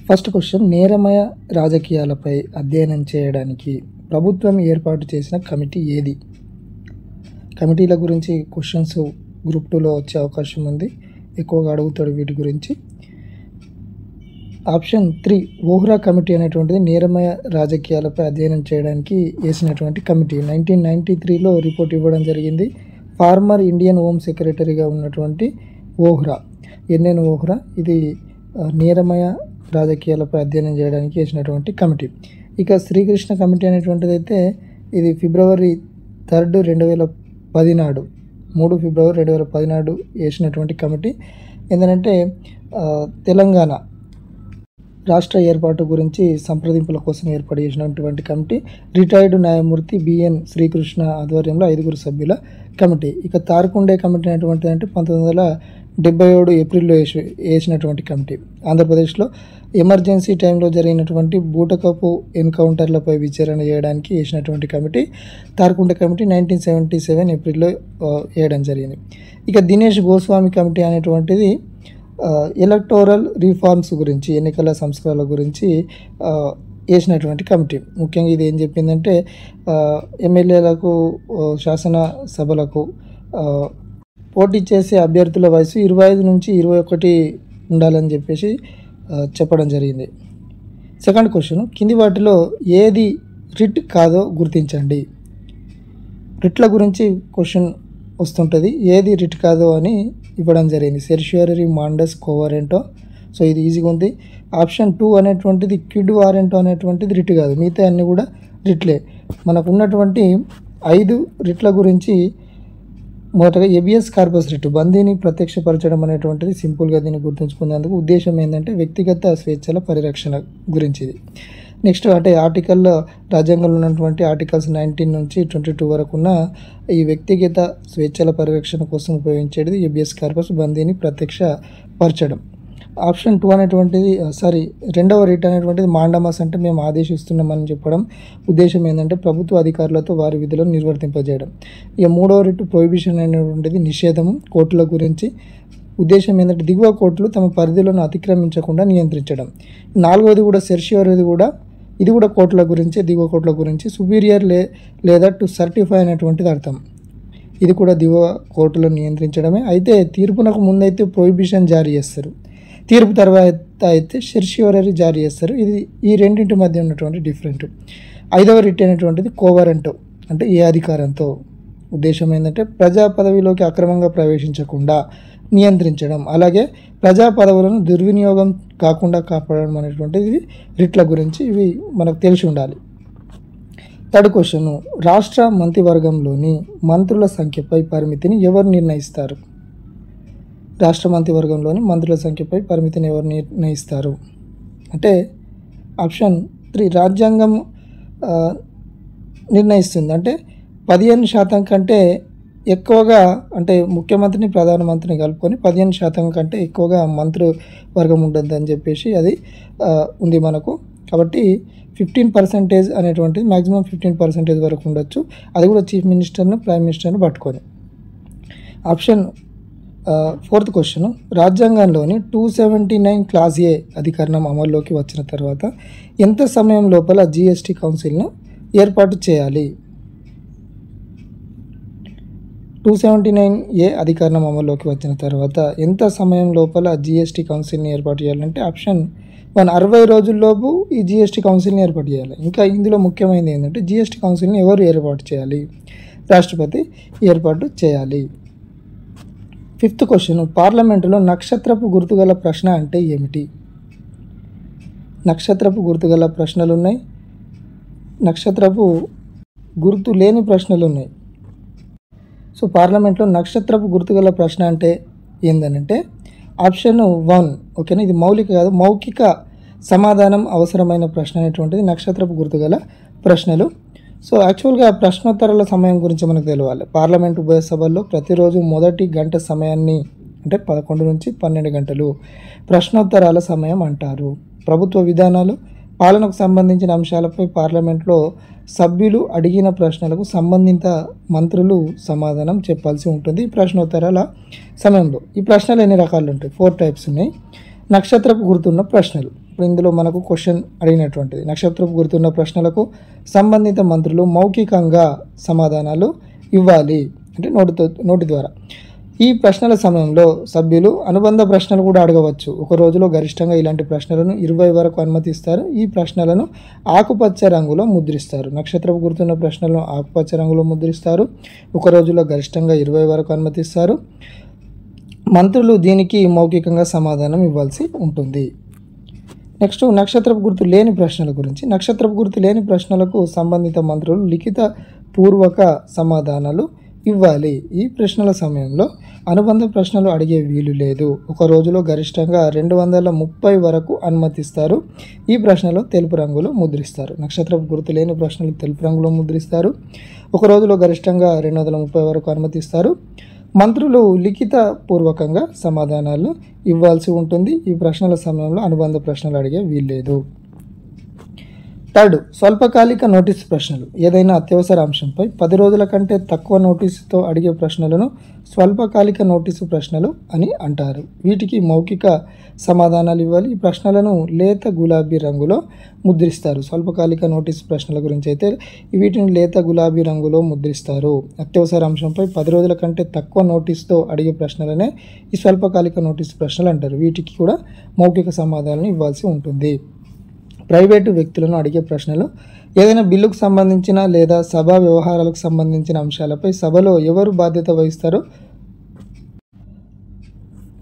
First question, నేరమయ రాజకీయాలపై అధ్యయనం చేయడానికి ప్రభుత్వం ఏర్పాటు చేసిన కమిటీ ఏది? కమిటీల గురించి క్వశ్చన్స్ గ్రూప్ 2లో వచ్చే అవకాశం ఉంది, ఎక్కువగా అడుగుతాడు వీటి గురించి. ఆప్షన్ 3 వోహ్రా కమిటీ అనేటువంటిది నేరమయ రాజకీయాలపై అధ్యయనం చేయడానికి వేసినటువంటి కమిటీ. 1993లో రిపోర్ట్ ఇవ్వడం జరిగింది. ఫార్మర్ ఇండియన్ హోమ్ సెక్రటరీగా ఉన్నటువంటి వోహ్రా, ఎన్ఎన్ వోహ్రా, ఇది నేరమయ రాజకీయాలపై అధ్యయనం చేయడానికి వేసినటువంటి కమిటీ. ఇక శ్రీకృష్ణ కమిటీ అనేటువంటిది అయితే ఇది ఫిబ్రవరి 3, 2010 నాడు, 3 ఫిబ్రవరి 2010 నాడు వేసినటువంటి కమిటీ. ఏంటంటే తెలంగాణ రాష్ట్ర ఏర్పాటు గురించి సంప్రదింపుల కోసం ఏర్పాటు చేసినటువంటి కమిటీ. రిటైర్డ్ న్యాయమూర్తి బిఎన్ శ్రీకృష్ణ ఆధ్వర్యంలో 5 సభ్యుల కమిటీ. ఇక తార్కుండే కమిటీ అనేటువంటిది అంటే 1977 ఏప్రిల్లో వేసినటువంటి కమిటీ. ఆంధ్రప్రదేశ్లో ఎమర్జెన్సీ టైంలో జరిగినటువంటి బూటకపు ఎన్కౌంటర్లపై విచారణ చేయడానికి వేసినటువంటి కమిటీ తార్కుండే కమిటీ 1977 ఏప్రిల్లో వేయడం జరిగింది. ఇక దినేష్ గోస్వామి కమిటీ అనేటువంటిది ఎలక్టోరల్ రిఫార్మ్స్ గురించి, ఎన్నికల సంస్కరణల గురించి వేసినటువంటి కమిటీ. ముఖ్యంగా ఇది ఏం చెప్పిందంటే ఎమ్మెల్యేలకు, శాసనసభలకు పోటీ చేసే అభ్యర్థుల వయసు 25 నుంచి 21 ఉండాలని చెప్పేసి చెప్పడం జరిగింది. సెకండ్ క్వశ్చన్, కింది వాటిలో ఏది రిట్ కాదో గుర్తించండి. రిట్ల గురించి క్వశ్చన్ వస్తుంటుంది, ఏది రిట్ కాదో అని ఇవ్వడం జరిగింది. సెర్షియరీ మాండస్ కోవరెంటో, సో ఇది ఈజీగా ఉంది. ఆప్షన్ 2 అనేటువంటిది క్విడ్ వారెంటో అనేటువంటిది రిట్ కాదు, మిగతా అన్నీ కూడా రిట్లే. మనకు ఉన్నటువంటి 5 రిట్ల గురించి మొదటగా ఎబియస్ కార్పస్ రిట్, బందీని ప్రత్యక్షపరచడం అనేటువంటిది. సింపుల్గా దీన్ని గుర్తుంచుకునేందుకు ఉద్దేశం ఏంటంటే వ్యక్తిగత స్వేచ్ఛల పరిరక్షణ గురించి ఇది. నెక్స్ట్ అంటే ఆర్టికల్, రాజ్యాంగంలో ఉన్నటువంటి ఆర్టికల్స్ 19 నుంచి 22 వరకు ఉన్న ఈ వ్యక్తిగత స్వేచ్ఛల పరిరక్షణ కోసం ఉపయోగించేది ఎబియస్ కార్పస్, బందీని ప్రత్యక్షపరచడం. ఆప్షన్ 2 అనేటువంటిది రెండవ రిట్ అనేటువంటిది మాండమస్, అంటే మేము ఆదేశిస్తున్నామని చెప్పడం. ఉద్దేశం ఏంటంటే ప్రభుత్వ అధికారులతో వారి విధులను నిర్వర్తింపజేయడం. ఇక మూడవ రిట్ ప్రొహిబిషన్ అనేటువంటిది నిషేధము, కోర్టుల గురించి. ఉద్దేశం ఏంటంటే దిగువ కోర్టులు తమ పరిధిలను అతిక్రమించకుండా నియంత్రించడం. నాలుగవది కూడా సెర్షియరీది కూడా, ఇది కూడా కోర్టుల గురించి, దిగువ కోర్టుల గురించి. సుపీరియర్ లేదా టు సర్టిఫై అనేటువంటిది అర్థం. ఇది కూడా దిగువ కోర్టులను నియంత్రించడమే. అయితే తీర్పునకు ముందైతే ప్రొహిబిషన్ జారీ చేస్తారు, తీర్పు తర్వాత అయితే సెర్షియరీ జారీ చేస్తారు. ఇది ఈ రెండింటి మధ్య ఉన్నటువంటి డిఫరెంట్. ఐదవ రిట్ అనేటువంటిది కోవరెంటో, అంటే ఏ అధికారంతో. ఉద్దేశం ఏంటంటే ప్రజా పదవిలోకి అక్రమంగా ప్రవేశించకుండా నియంత్రించడం, అలాగే ప్రజా పదవులను దుర్వినియోగం కాకుండా కాపాడడం అనేటువంటిది రిట్ల గురించి. ఇవి మనకు తెలిసి ఉండాలి. థర్డ్ క్వశ్చన్, రాష్ట్ర మంత్రివర్గంలోని మంత్రుల సంఖ్యపై పరిమితిని ఎవరు నిర్ణయిస్తారు? రాష్ట్ర మంత్రివర్గంలోని మంత్రుల సంఖ్యపై పరిమితిని ఎవరు నిర్ణయిస్తారు అంటే ఆప్షన్ 3 రాజ్యాంగం నిర్ణయిస్తుంది. అంటే 15% కంటే ఎక్కువగా, అంటే ముఖ్యమంత్రిని ప్రధానమంత్రిని కలుపుకొని 15% కంటే ఎక్కువగా మంత్రివర్గం ఉండదని చెప్పేసి అది ఉంది మనకు. కాబట్టి 15% అనేటువంటిది మ్యాక్సిమం 15% వరకు ఉండొచ్చు. అది కూడా చీఫ్ మినిస్టర్ను, ప్రైమ్ మినిస్టర్ను పట్టుకొని. ఆప్షన్ 4th క్వశ్చన్, రాజ్యాంగంలోని 279 క్లాస్ ఏ అధికరణం అమల్లోకి వచ్చిన తర్వాత ఎంత సమయం లోపల జిఎస్టీ కౌన్సిల్ను ఏర్పాటు చేయాలి? 279A అధికరణం అమల్లోకి వచ్చిన తర్వాత ఎంత సమయం లోపల జిఎస్టీ కౌన్సిల్ని ఏర్పాటు చేయాలంటే ఆప్షన్ 1 60 రోజుల్లోపు ఈ జిఎస్టీ కౌన్సిల్ని ఏర్పాటు చేయాలి. ఇంకా ఇందులో ముఖ్యమైనది ఏంటంటే జిఎస్టీ కౌన్సిల్ని ఎవరు ఏర్పాటు చేయాలి? రాష్ట్రపతి ఏర్పాటు చేయాలి. 5th క్వశ్చన్, పార్లమెంటులో నక్షత్రపు గుర్తుగల ప్రశ్న అంటే ఏమిటి? నక్షత్రపు గుర్తుగల ప్రశ్నలు ఉన్నాయి, నక్షత్రపు గుర్తు లేని ప్రశ్నలు ఉన్నాయి. సో పార్లమెంట్లో నక్షత్రపు గుర్తుగల ప్రశ్న అంటే ఏందనంటే ఆప్షన్ 1, ఓకేనా, ఇది మౌలిక కాదు, మౌఖిక సమాధానం అవసరమైన ప్రశ్న అనేటువంటిది నక్షత్రపు గుర్తుగల ప్రశ్నలు. సో యాక్చువల్గా ప్రశ్నోత్తరాల సమయం గురించి మనకు తెలియాలి. పార్లమెంటు ఉభయ సభల్లో ప్రతిరోజు మొదటి గంట సమయాన్ని, అంటే 11 నుంచి 12 గంటలు ప్రశ్నోత్తరాల సమయం అంటారు. ప్రభుత్వ విధానాలు, పాలనకు సంబంధించిన అంశాలపై పార్లమెంట్లో సభ్యులు అడిగిన ప్రశ్నలకు సంబంధిత మంత్రులు సమాధానం చెప్పాల్సి ఉంటుంది ఈ ప్రశ్నోత్తరాల సమయంలో. ఈ ప్రశ్నలు ఎన్ని రకాలు ఉంటాయి? 4 టైప్స్ ఉన్నాయి. నక్షత్రపు గుర్తున్న ప్రశ్నలు, ఇప్పుడు ఇందులో మనకు క్వశ్చన్ అడిగినటువంటిది. నక్షత్రపు గుర్తున్న ప్రశ్నలకు సంబంధిత మంత్రులు మౌఖికంగా సమాధానాలు ఇవ్వాలి, అంటే నోటి ద్వారా. ఈ ప్రశ్నల సమయంలో సభ్యులు అనుబంధ ప్రశ్నలు కూడా అడగవచ్చు. ఒక రోజులో గరిష్టంగా ఇలాంటి ప్రశ్నలను 20 వరకు అనుమతిస్తారు. ఈ ప్రశ్నలను ఆకుపచ్చ రంగులో ముద్రిస్తారు. నక్షత్రపు గుర్తున్న ప్రశ్నలను ఆకుపచ్చ రంగులో ముద్రిస్తారు. ఒక రోజులో గరిష్టంగా 20 వరకు అనుమతిస్తారు. మంత్రులు దీనికి మౌఖికంగా సమాధానం ఇవ్వాల్సి ఉంటుంది. నెక్స్ట్ నక్షత్రపు గుర్తు లేని ప్రశ్నల గురించి. నక్షత్రపు గుర్తు లేని ప్రశ్నలకు సంబంధిత మంత్రులు లిఖిత పూర్వక సమాధానాలు ఇవ్వాలి. ఈ ప్రశ్నల సమయంలో అనుబంధ ప్రశ్నలు అడిగే వీలు లేదు. ఒక రోజులో గరిష్టంగా 230 వరకు అనుమతిస్తారు. ఈ ప్రశ్నలు తెలుపు రంగులో ముద్రిస్తారు. నక్షత్రపు గుర్తు లేని ప్రశ్నలు తెలుపు రంగులో ముద్రిస్తారు. ఒక రోజులో గరిష్టంగా 230 వరకు అనుమతిస్తారు. మంత్రులు లిఖిత పూర్వకంగా సమాధానాలు ఇవ్వాల్సి ఉంటుంది. ఈ ప్రశ్నల సమయంలో అనుబంధ ప్రశ్నలు అడిగే వీల్లేదు. థర్డ్, స్వల్పకాలిక నోటీసు ప్రశ్నలు. ఏదైనా అత్యవసర అంశంపై 10 రోజుల కంటే తక్కువ నోటీసుతో అడిగే ప్రశ్నలను స్వల్పకాలిక నోటీసు ప్రశ్నలు అని అంటారు. వీటికి మౌఖిక సమాధానాలు ఇవ్వాలి. ఈ ప్రశ్నలను లేత గులాబీ రంగులో ముద్రిస్తారు. స్వల్పకాలిక నోటీసు ప్రశ్నల గురించి అయితే వీటిని లేత గులాబీ రంగులో ముద్రిస్తారు. అత్యవసర అంశంపై 10 రోజుల కంటే తక్కువ నోటీసుతో అడిగే ప్రశ్నలనే ఈ స్వల్పకాలిక నోటీసు ప్రశ్నలు అంటారు. వీటికి కూడా మౌఖిక సమాధానాలు ఇవ్వాల్సి ఉంటుంది. ప్రైవేటు వ్యక్తులను అడిగే ప్రశ్నలు. ఏదైనా బిల్లుకు సంబంధించిన లేదా సభా వ్యవహారాలకు సంబంధించిన అంశాలపై సభలో ఎవరు బాధ్యత వహిస్తారో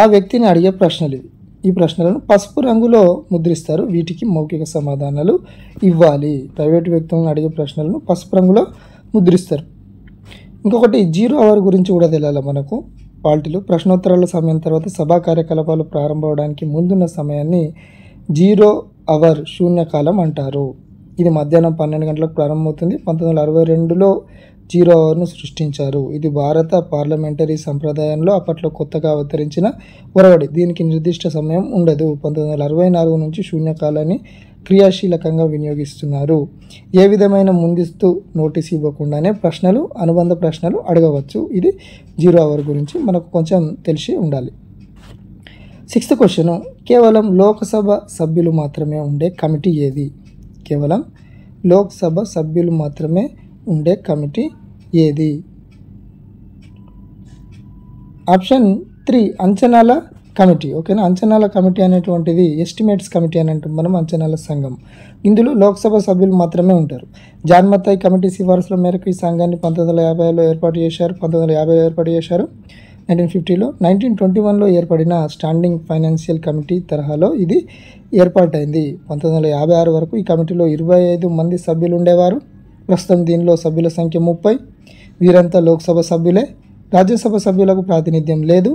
ఆ వ్యక్తిని అడిగే ప్రశ్నలు ఇవి. ఈ ప్రశ్నలను పసుపు రంగులో ముద్రిస్తారు. వీటికి మౌఖిక సమాధానాలు ఇవ్వాలి. ప్రైవేటు వ్యక్తులను అడిగే ప్రశ్నలను పసుపు రంగులో ముద్రిస్తారు. ఇంకొకటి 0 అవర్ గురించి కూడా తెలియాలి మనకు. పాలిటీలో ప్రశ్నోత్తరాల సమయం తర్వాత సభా కార్యకలాపాలు ప్రారంభమవడానికి ముందున్న సమయాన్ని 0 అవర్ శూన్యకాలం అంటారు. ఇది మధ్యాహ్నం 12 గంటలకు ప్రారంభమవుతుంది. 1962లో 0 అవర్ను సృష్టించారు. ఇది భారత పార్లమెంటరీ సంప్రదాయంలో అప్పట్లో కొత్తగా అవతరించిన ఒరవడి. దీనికి నిర్దిష్ట సమయం ఉండదు. 1964 నుంచి శూన్యకాలాన్ని క్రియాశీలకంగా వినియోగిస్తున్నారు. ఏ విధమైన ముందస్తు నోటీస్ ఇవ్వకుండానే ప్రశ్నలు, అనుబంధ ప్రశ్నలు అడగవచ్చు. ఇది 0 అవర్ గురించి మనకు కొంచెం తెలిసి ఉండాలి. 6th క్వశ్చన్, కేవలం లోక్సభ సభ్యులు మాత్రమే ఉండే కమిటీ ఏది? కేవలం లోక్సభ సభ్యులు మాత్రమే ఉండే కమిటీ ఏది? ఆప్షన్ 3 అంచనాల కమిటీ. ఓకేనా, అంచనాల కమిటీ అనేటువంటిది ఎస్టిమేట్స్ కమిటీ అని అంటాం మనం, అంచనాల సంఘం. ఇందులో లోక్సభ సభ్యులు మాత్రమే ఉంటారు. జాన్ మతాయి కమిటీ సిఫార్సుల మేరకు ఈ సంఘాన్ని 1950లో ఏర్పాటు చేశారు. 1950లో ఏర్పాటు చేశారు. 1950లో 1921లో ఏర్పడిన స్టాండింగ్ ఫైనాన్షియల్ కమిటీ తరహాలో ఇది ఏర్పాటైంది. 1956 వరకు ఈ కమిటీలో 25 మంది సభ్యులు ఉండేవారు. ప్రస్తుతం దీనిలో సభ్యుల సంఖ్య 30. వీరంతా లోక్సభ సభ్యులే. రాజ్యసభ సభ్యులకు ప్రాతినిధ్యం లేదు.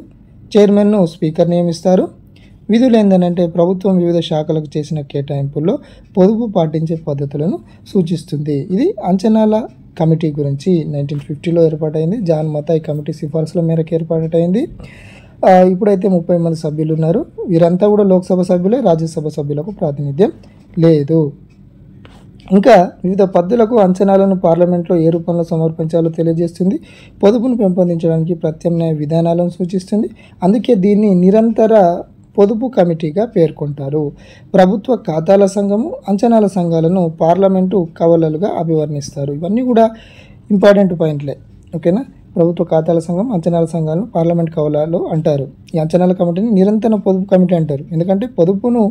చైర్మన్ను స్పీకర్ నియమిస్తారు. విధులు ఏంటంటే ప్రభుత్వం వివిధ శాఖలకు చేసిన కేటాయింపుల్లో పొదుపు పాటించే పద్ధతులను సూచిస్తుంది. ఇది అంచనాల కమిటీ గురించి 1950లో ఏర్పాటైంది. జాన్ మతాయి కమిటీ సిఫార్సుల మేరకు ఏర్పాటైంది. ఇప్పుడైతే 30 మంది సభ్యులు ఉన్నారు. వీరంతా కూడా లోక్సభ సభ్యులే. రాజ్యసభ సభ్యులకు ప్రాతినిధ్యం లేదు. ఇంకా వివిధ పద్ధతులకు అంచనాలను పార్లమెంట్లో ఏ రూపంలో సమర్పించాలో తెలియజేస్తుంది. పొదుపును పెంపొందించడానికి ప్రత్యామ్నాయ విధానాలను సూచిస్తుంది. అందుకే దీన్ని నిరంతర పొదుపు కమిటీగా పేర్కొంటారు. ప్రభుత్వ ఖాతాల సంఘము, అంచనాల సంఘాలను పార్లమెంటు కవలలుగా అభివర్ణిస్తారు. ఇవన్నీ కూడా ఇంపార్టెంట్ పాయింట్లే. ఓకేనా, ప్రభుత్వ ఖాతాల సంఘం, అంచనాల సంఘాలను పార్లమెంట్ కవలాలు అంటారు. ఈ అంచనాల కమిటీని నిరంతర పొదుపు కమిటీ అంటారు. ఎందుకంటే పొదుపును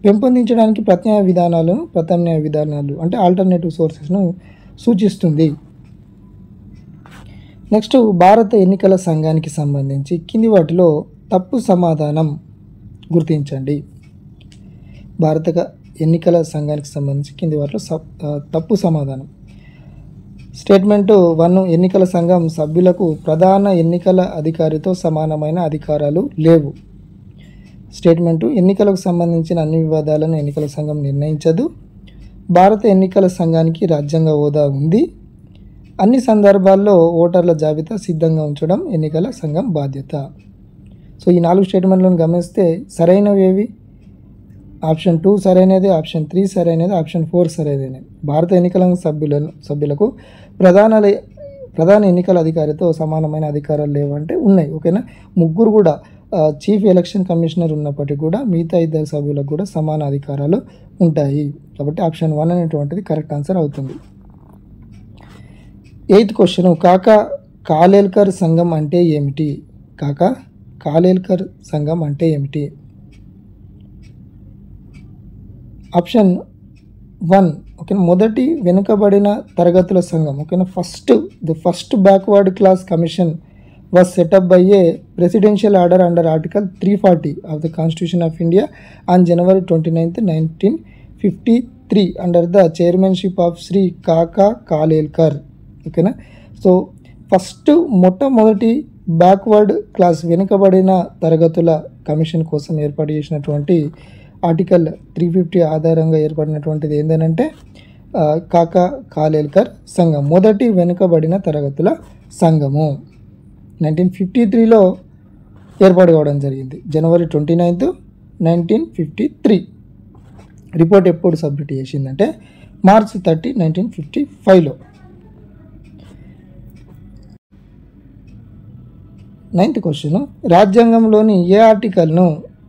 పెంపొందించడానికి ప్రత్యామ్నాయ విధానాలు అంటే ఆల్టర్నేటివ్ సోర్సెస్ను సూచిస్తుంది. నెక్స్ట్, భారత ఎన్నికల సంఘానికి సంబంధించి కింది వాటిలో తప్పు సమాధానం గుర్తించండి. భారత ఎన్నికల సంఘానికి సంబంధించి కింది వాటిలో తప్పు సమాధానం. స్టేట్మెంటు 1, ఎన్నికల సంఘం సభ్యులకు ప్రధాన ఎన్నికల అధికారితో సమానమైన అధికారాలు లేవు. స్టేట్మెంటు, ఎన్నికలకు సంబంధించిన అన్ని వివాదాలను ఎన్నికల సంఘం నిర్ణయించదు. భారత ఎన్నికల సంఘానికి రాజ్యాంగ హోదా ఉంది. అన్ని సందర్భాల్లో ఓటర్ల జాబితా సిద్ధంగా ఉంచడం ఎన్నికల సంఘం బాధ్యత. సో ఈ 4 స్టేట్మెంట్లను గమనిస్తే సరైనవి ఏవి? ఆప్షన్ 2 సరైనది, ఆప్షన్ 3 సరైనది, ఆప్షన్ 4 సరైనది. భారత ఎన్నికల సభ్యులకు ప్రధాన ఎన్నికల అధికారితో సమానమైన అధికారాలు లేవంటే ఉన్నాయి. ఓకేనా, ముగ్గురు కూడా చీఫ్ ఎలక్షన్ కమిషనర్ ఉన్నప్పటికీ కూడా మిగతా ఇద్దరు సభ్యులకు కూడా సమాన అధికారాలు ఉంటాయి. కాబట్టి ఆప్షన్ 1 అనేటువంటిది కరెక్ట్ ఆన్సర్ అవుతుంది. 8th క్వశ్చన్, కాకా కాలేల్కర్ సంఘం అంటే ఏమిటి? కాకా కాలేల్కర్ సంఘం అంటే ఏమిటి? ఆప్షన్ 1 ఓకేనా, మొదటి వెనుకబడిన తరగతుల సంఘం. ఓకేనా, first backward class commission was set up by a presidential order under Article 340 of the Constitution of India on January 29th, 1953 under the chairmanship of Sri Kaka Kalelkar. ఓకేనా, సో ఫస్ట్ మొట్టమొదటి backward class వెనుకబడిన తరగతుల commission కోసం ఏర్పాటు చేసినటువంటి article 350 ఆధారంగా ఏర్పడినటువంటిది ఏంటంటే కాకా కాలేల్కర్ సంఘం, మొదటి వెనుకబడిన తరగతుల సంఘము. 1953లో ఏర్పాటు కావడం జరిగింది. January 29th, 1953. రిపోర్ట్ ఎప్పుడు సబ్మిట్ చేసిందంటే March 30, 1955లో. 9th క్వశ్చన్, రాజ్యాంగంలోని ఏ ఆర్టికల్ను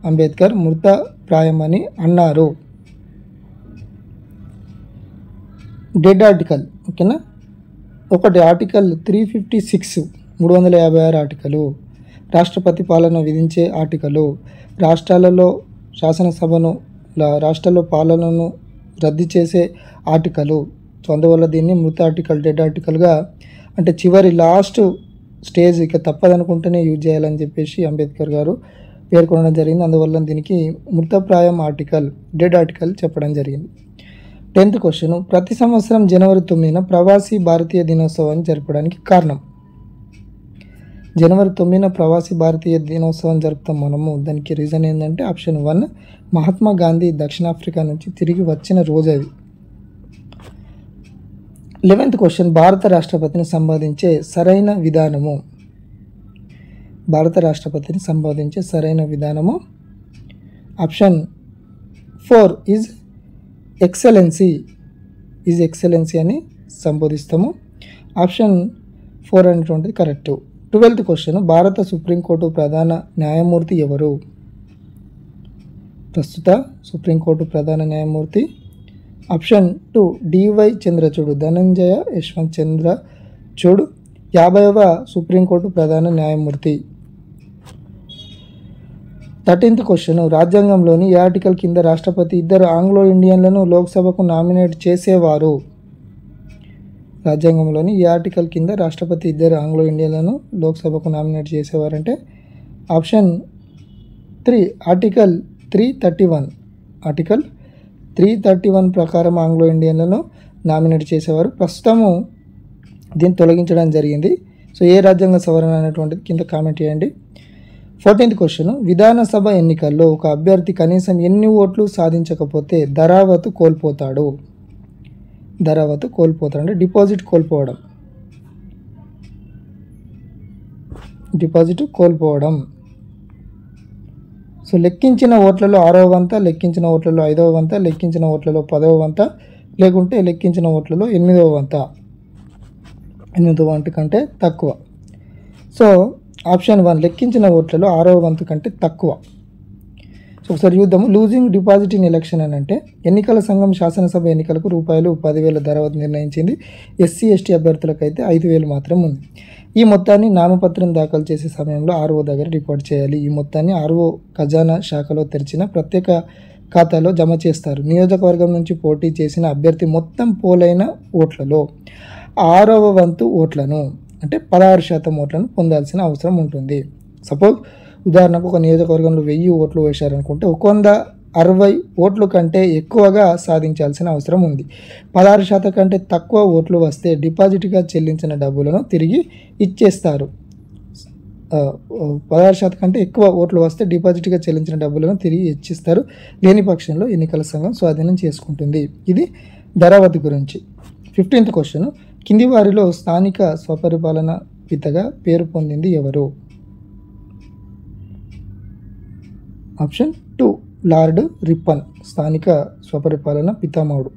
అంబేద్కర్ మృతప్రాయమని అన్నారు? Dead article. ఓకేనా, ఒకటి ఆర్టికల్ 356 356 ఆర్టికలు, రాష్ట్రపతి పాలన విధించే ఆర్టికలు, రాష్ట్రాలలో రాష్ట్రాల్లో పాలనను రద్దు చేసే ఆర్టికలు. సో అందువల్ల దీన్ని మృత ఆర్టికల్, డెడ్ ఆర్టికల్గా, అంటే చివరి లాస్ట్ స్టేజ్ ఇక తప్పదనుకుంటేనే యూజ్ చేయాలని చెప్పేసి అంబేద్కర్ గారు పేర్కొనడం జరిగింది. అందువల్ల దీనికి మృతప్రాయం ఆర్టికల్, డెడ్ ఆర్టికల్ చెప్పడం జరిగింది. 10th క్వశ్చన్, ప్రతి సంవత్సరం January 9న ప్రవాసీ భారతీయ దినోత్సవాన్ని జరపడానికి కారణం? January 9న ప్రవాసీ భారతీయ దినోత్సవం జరుపుతాం మనము. దానికి రీజన్ ఏంటంటే ఆప్షన్ 1, మహాత్మా గాంధీ దక్షిణాఫ్రికా నుంచి తిరిగి వచ్చిన రోజు అది. 11th క్వశ్చన్, భారత రాష్ట్రపతిని సంబోధించే సరైన విధానము? భారత రాష్ట్రపతిని సంబోధించే సరైన విధానము ఆప్షన్ 4 ఈజ్ ఎక్సలెన్సీ అని సంబోధిస్తాము. ఆప్షన్ 4 అనేటువంటిది కరెక్ట్. 12th క్వశ్చన్, భారత సుప్రీంకోర్టు ప్రధాన న్యాయమూర్తి ఎవరు? ప్రస్తుత సుప్రీంకోర్టు ప్రధాన న్యాయమూర్తి ఆప్షన్ 2 డివై చంద్రచూడ్, ధనంజయ యశ్వంత్ చంద్రచూడ్ 50వ సుప్రీంకోర్టు ప్రధాన న్యాయమూర్తి. 13th క్వశ్చన్, రాజ్యాంగంలోని ఏ ఆర్టికల్ కింద రాష్ట్రపతి ఇద్దరు ఆంగ్లో ఇండియన్లను లోక్సభకు నామినేట్ చేసేవారు? రాజ్యాంగంలోని ఏ ఆర్టికల్ కింద రాష్ట్రపతి ఇద్దరు ఆంగ్లో ఇండియన్లను లోక్సభకు నామినేట్ చేసేవారంటే ఆప్షన్ 3 ఆర్టికల్ 331. ఆర్టికల్ 331 ప్రకారం ఆంగ్లో ఇండియన్లను నామినేట్ చేసేవారు. ప్రస్తుతము దీన్ని తొలగించడం జరిగింది. సో ఏ రాజ్యాంగ సవరణ అనేటువంటిది కింద కామెంట్ చేయండి. 14th క్వశ్చన్, విధానసభ ఎన్నికల్లో ఒక అభ్యర్థి కనీసం ఎన్ని ఓట్లు సాధించకపోతే ధరావతు కోల్పోతాడు? ధరావతు కోల్పోతాడు అంటే డిపాజిట్ కోల్పోవడం. సో లెక్కించిన ఓట్లలో 6వ వంత, లెక్కించిన ఓట్లలో 5వ వంత, లెక్కించిన ఓట్లలో 10వ వంత, లేకుంటే లెక్కించిన ఓట్లలో 8వ వంత. 8వ వంతు కంటే తక్కువ. సో ఆప్షన్ 1 లెక్కించిన ఓట్లలో 6వ వంతు కంటే తక్కువ. సో ఒకసారి చూద్దాము. లూజింగ్ డిపాజిట్ ఇన్ ఎలక్షన్ అని అంటే ఎన్నికల సంఘం శాసనసభ ఎన్నికలకు ₹10,000 ధరవతు నిర్ణయించింది. ఎస్సీ ఎస్టీ అభ్యర్థులకు అయితే 5,000 మాత్రం ఉంది. ఈ మొత్తాన్ని నామపత్రం దాఖలు చేసే సమయంలో ఆర్ఓ దగ్గర రిపోర్ట్ చేయాలి. ఈ మొత్తాన్ని ఆర్ఓ ఖజానా శాఖలో తెరిచిన ప్రత్యేక ఖాతాలో జమ చేస్తారు. నియోజకవర్గం నుంచి పోటీ చేసిన అభ్యర్థి మొత్తం పోలైన ఓట్లలో 6వ వంతు ఓట్లను అంటే 16% ఓట్లను పొందాల్సిన అవసరం ఉంటుంది. సపోజ్ ఉదాహరణకు ఒక నియోజకవర్గంలో 1000 ఓట్లు వేశారనుకుంటే 160 ఓట్ల కంటే ఎక్కువగా సాధించాల్సిన అవసరం ఉంది. 16% కంటే తక్కువ ఓట్లు వస్తే డిపాజిట్గా చెల్లించిన డబ్బులను తిరిగి ఇచ్చేస్తారు. 16% కంటే ఎక్కువ ఓట్లు వస్తే డిపాజిట్గా చెల్లించిన డబ్బులను తిరిగి ఇచ్చిస్తారు. లేని పక్షంలో ఎన్నికల సంఘం స్వాధీనం చేసుకుంటుంది. ఇది ధరావతి గురించి. 15th క్వశ్చన్, కింది వారిలో స్థానిక స్వపరిపాలన పితగా పేరు పొందింది ఎవరు? ఆప్షన్ 2 లార్డ్ రిప్పన్ స్థానిక స్వపరిపాలన పితామహుడు.